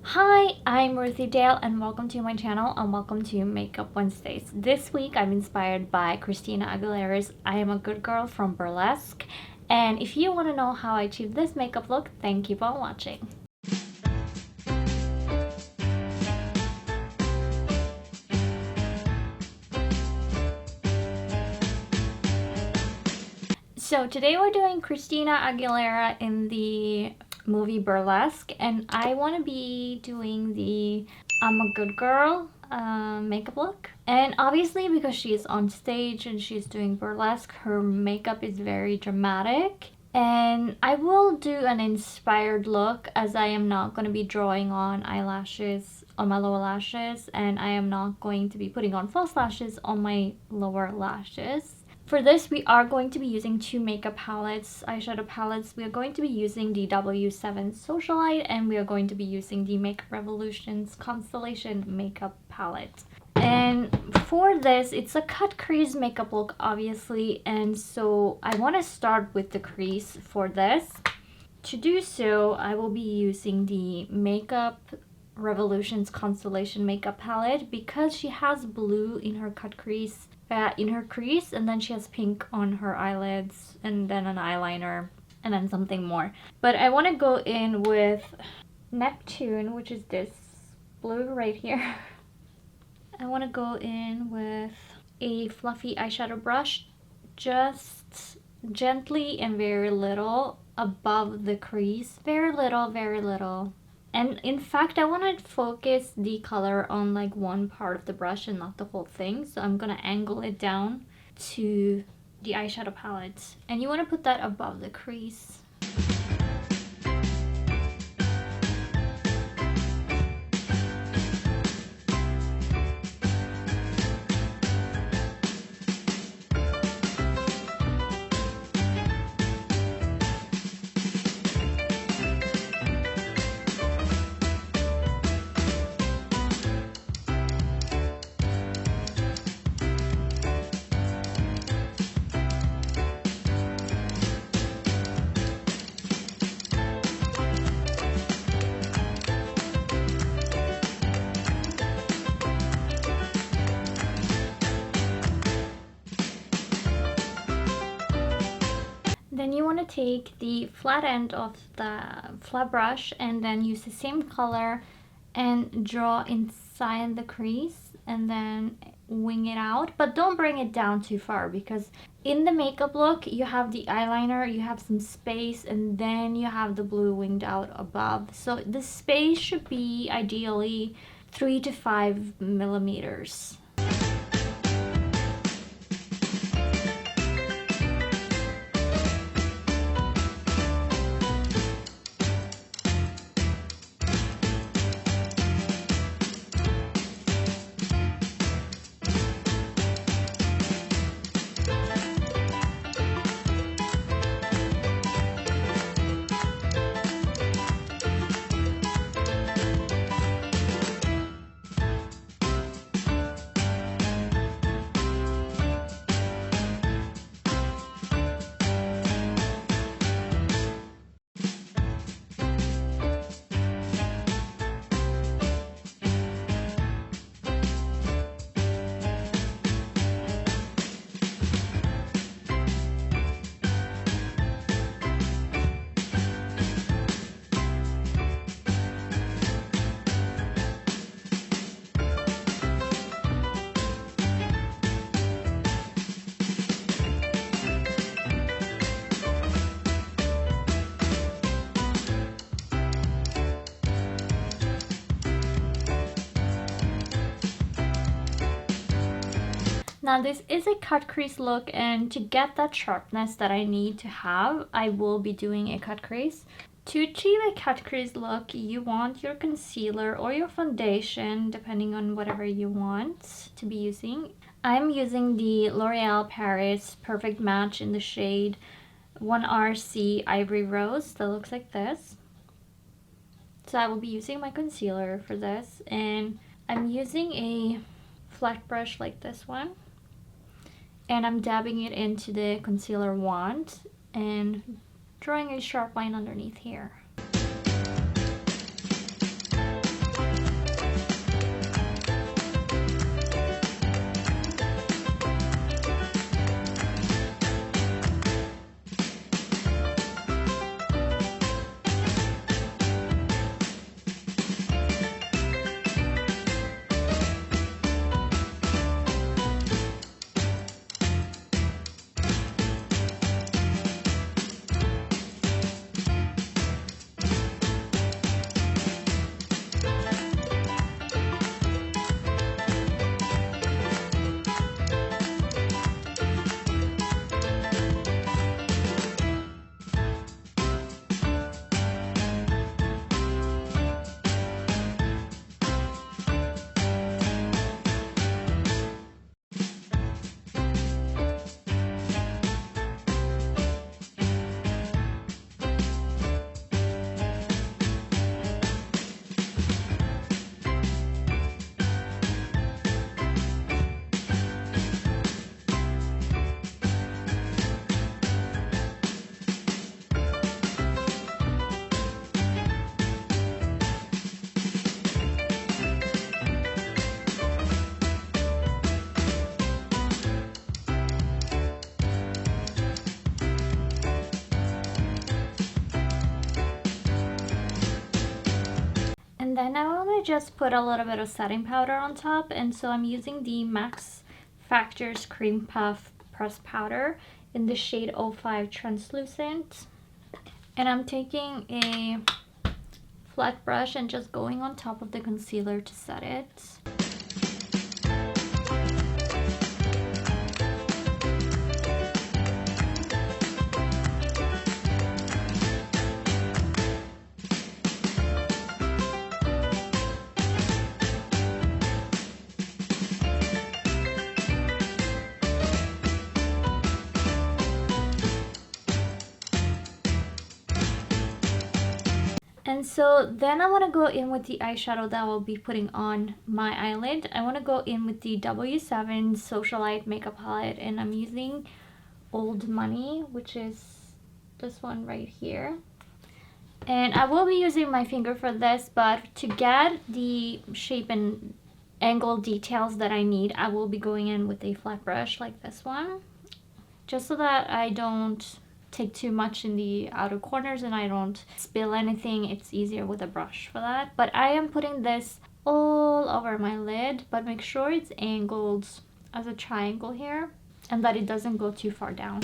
Hi, I'm Ruthie Dahle and welcome to my channel and welcome to Makeup Wednesdays. This week I'm inspired by Christina Aguilera's I Am a Good Girl from Burlesque. And if you want to know how I achieved this makeup look, then keep on watching. So today we're doing Christina Aguilera in the movie Burlesque, and I want to be doing the I'm a Good Girl makeup look. And obviously because she's on stage and she's doing burlesque, her makeup is very dramatic. And I will do an inspired look, as I am not going to be drawing on eyelashes on my lower lashes, and I am not going to be putting on false lashes on my lower lashes. For this, we are going to be using two makeup palettes, eyeshadow palettes. We are going to be using the W7 Socialite, and we are going to be using the Makeup Revolution's Constellation makeup palette. And for this, it's a cut crease makeup look, obviously, and so I want to start with the crease for this. To do so, I will be using the Makeup Revolution's Constellation makeup palette because she has blue in her cut crease. And then she has pink on her eyelids, and then an eyeliner, and then something more. But I want to go in with Neptune, which is this blue right here. I want to go in with a fluffy eyeshadow brush, just gently and very little above the crease. Very little, very little. And in fact, I want to focus the color on like one part of the brush and not the whole thing. So I'm going to angle it down to the eyeshadow palette. And you want to put that above the crease. Then you want to take the flat end of the flat brush and then use the same color and draw inside the crease and then wing it out. But don't bring it down too far, because in the makeup look you have the eyeliner, you have some space, and then you have the blue winged out above. So the space should be ideally 3 to 5 millimeters. Now this is a cut crease look, and to get that sharpness that I need to have, I will be doing a cut crease. To achieve a cut crease look, you want your concealer or your foundation, depending on whatever you want to be using. I'm using the L'Oreal Paris Perfect Match in the shade 1RC Ivory Rose that looks like this. So I will be using my concealer for this, and I'm using a flat brush like this one, and I'm dabbing it into the concealer wand and drawing a sharp line underneath here. And then I want to just put a little bit of setting powder on top, and so I'm using the Max Factor's Cream Puff Pressed Powder in the shade 05 Translucent. And I'm taking a flat brush and just going on top of the concealer to set it. And so then I want to go in with the eyeshadow that I will be putting on my eyelid. I want to go in with the W7 Socialite makeup palette, and I'm using Old Money, which is this one right here. And I will be using my finger for this, but to get the shape and angle details that I need, I will be going in with a flat brush like this one, just so that I don't take too much in the outer corners and I don't spill anything. It's easier with a brush for that. But I am putting this all over my lid, but make sure it's angled as a triangle here and that it doesn't go too far down.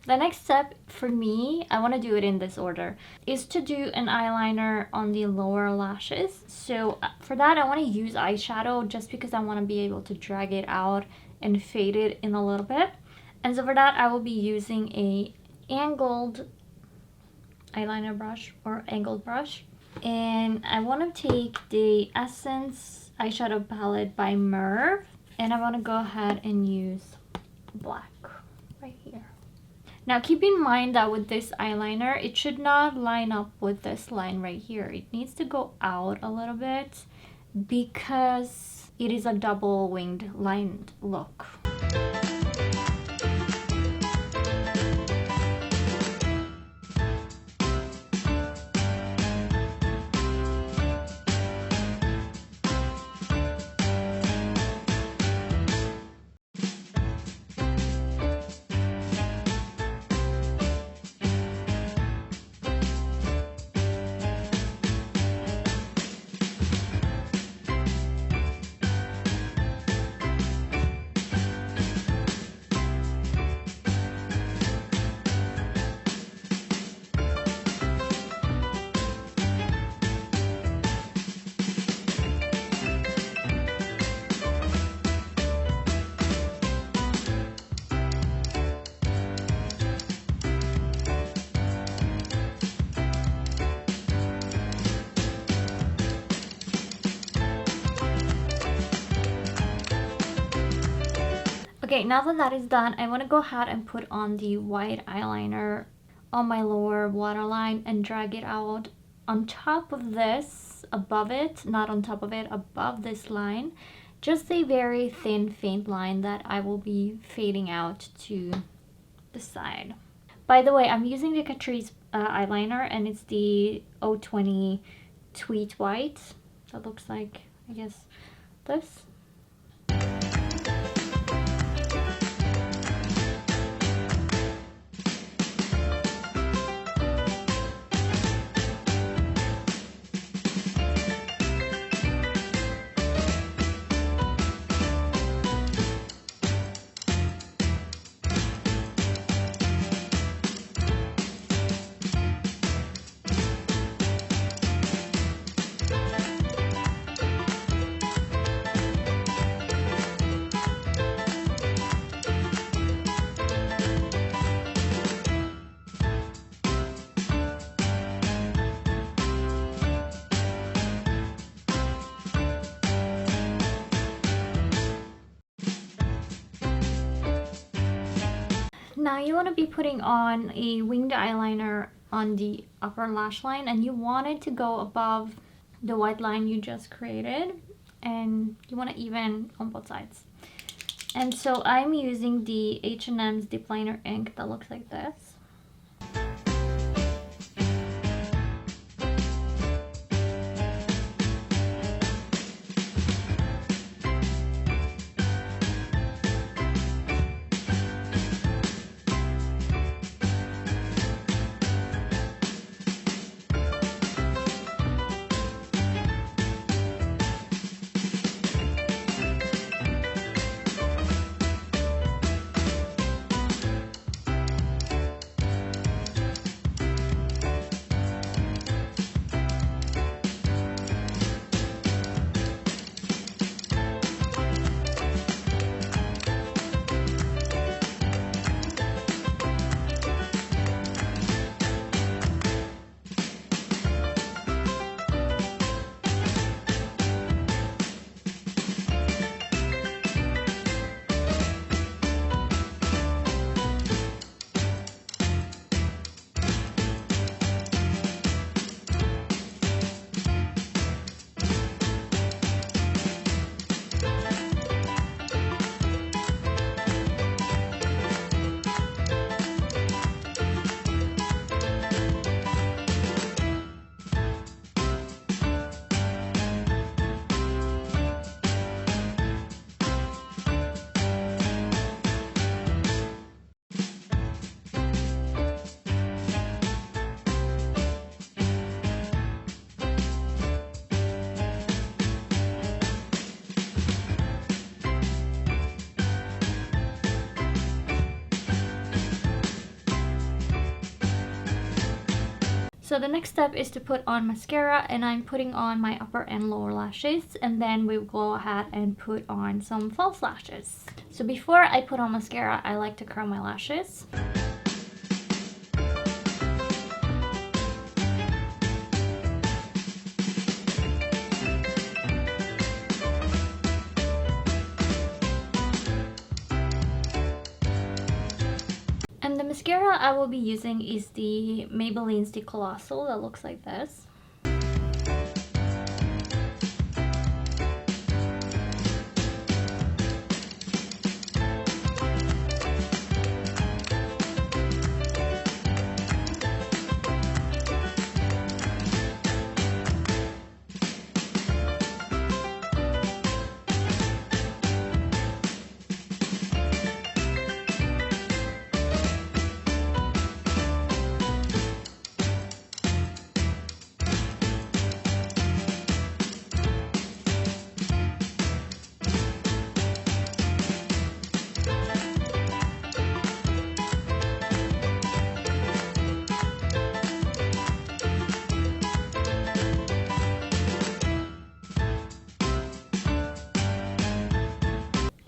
The next step for me, I want to do it in this order, is to do an eyeliner on the lower lashes. So for that, I want to use eyeshadow just because I want to be able to drag it out and fade it in a little bit. And so for that, I will be using a angled eyeliner brush or angled brush. And I want to take the Essence eyeshadow palette by Merve, and I want to go ahead and use black right here. Now keep in mind that with this eyeliner, it should not line up with this line right here. It needs to go out a little bit because it is a double winged lined look. Okay, now that that is done, I want to go ahead and put on the white eyeliner on my lower waterline and drag it out on top of this, above it, not on top of it, above this line. just a very thin faint line that I will be fading out to the side. By the way, I'm using the Catrice eyeliner, and it's the 020 Tweet White. That looks like, I guess, this. Now you want to be putting on a winged eyeliner on the upper lash line, and you want it to go above the white line you just created, and you want to even on both sides. And so I'm using the H&M's Dipliner Ink that looks like this. So the next step is to put on mascara, and I'm putting on my upper and lower lashes, and then we'll go ahead and put on some false lashes. So before I put on mascara, I like to curl my lashes. And the mascara I will be using is the Maybelline's the Colossal that looks like this.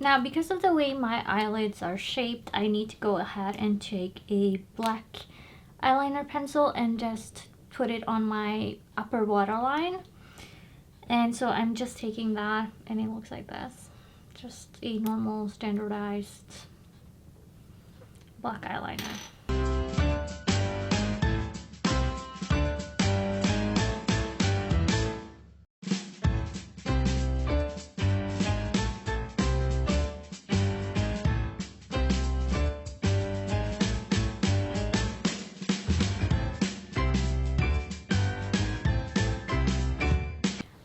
Now, because of the way my eyelids are shaped, I need to go ahead and take a black eyeliner pencil and just put it on my upper waterline. And so I'm just taking that, and it looks like this. Just a normal standardized black eyeliner.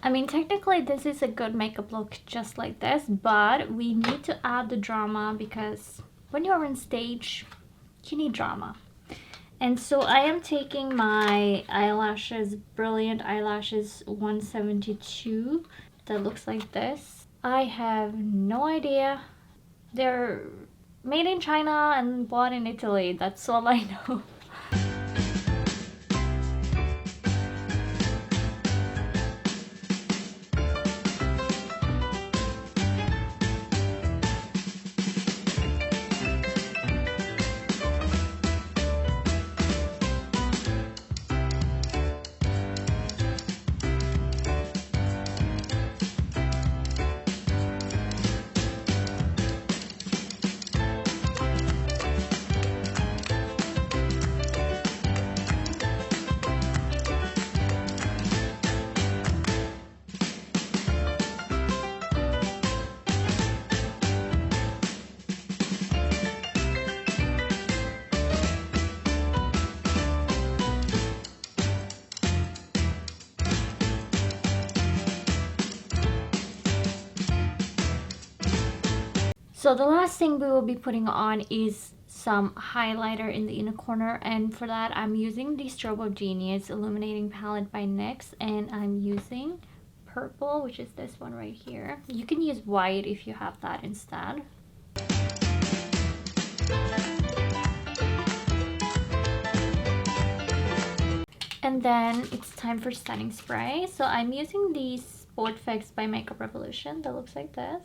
I mean, technically this is a good makeup look just like this, but we need to add the drama because when you're on stage, you need drama. And so I am taking my eyelashes, Brilliant Eyelashes 172, that looks like this. I have no idea. They're made in China and bought in Italy, that's all I know. So the last thing we will be putting on is some highlighter in the inner corner, and for that I'm using the Strobe Genius Illuminating Palette by NYX, and I'm using purple, which is this one right here. You can use white if you have that instead. And then it's time for setting spray. So I'm using the Sport Fix by Makeup Revolution that looks like this.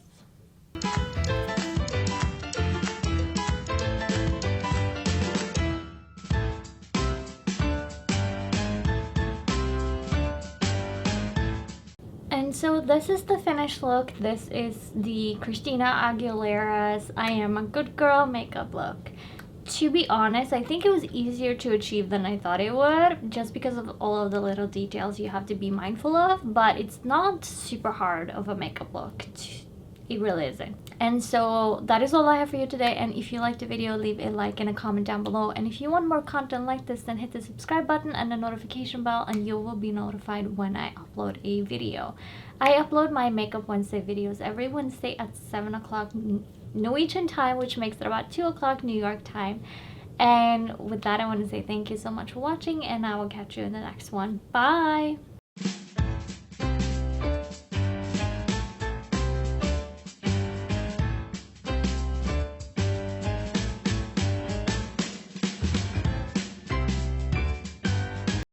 And so this is the finished look. This is the Christina Aguilera's I Am a Good Girl makeup look. To be honest, I think it was easier to achieve than I thought it would, just because of all of the little details you have to be mindful of, but it's not super hard of a makeup look. It really isn't. And so that is all I have for you today, and if you liked the video, leave a like and a comment down below, and if you want more content like this, then hit the subscribe button and the notification bell and you will be notified when I upload a video. I upload my Makeup Wednesday videos every Wednesday at 7 o'clock Norwegian time, which makes it about 2 o'clock New York time. And with that, I want to say thank you so much for watching, and I will catch you in the next one. Bye!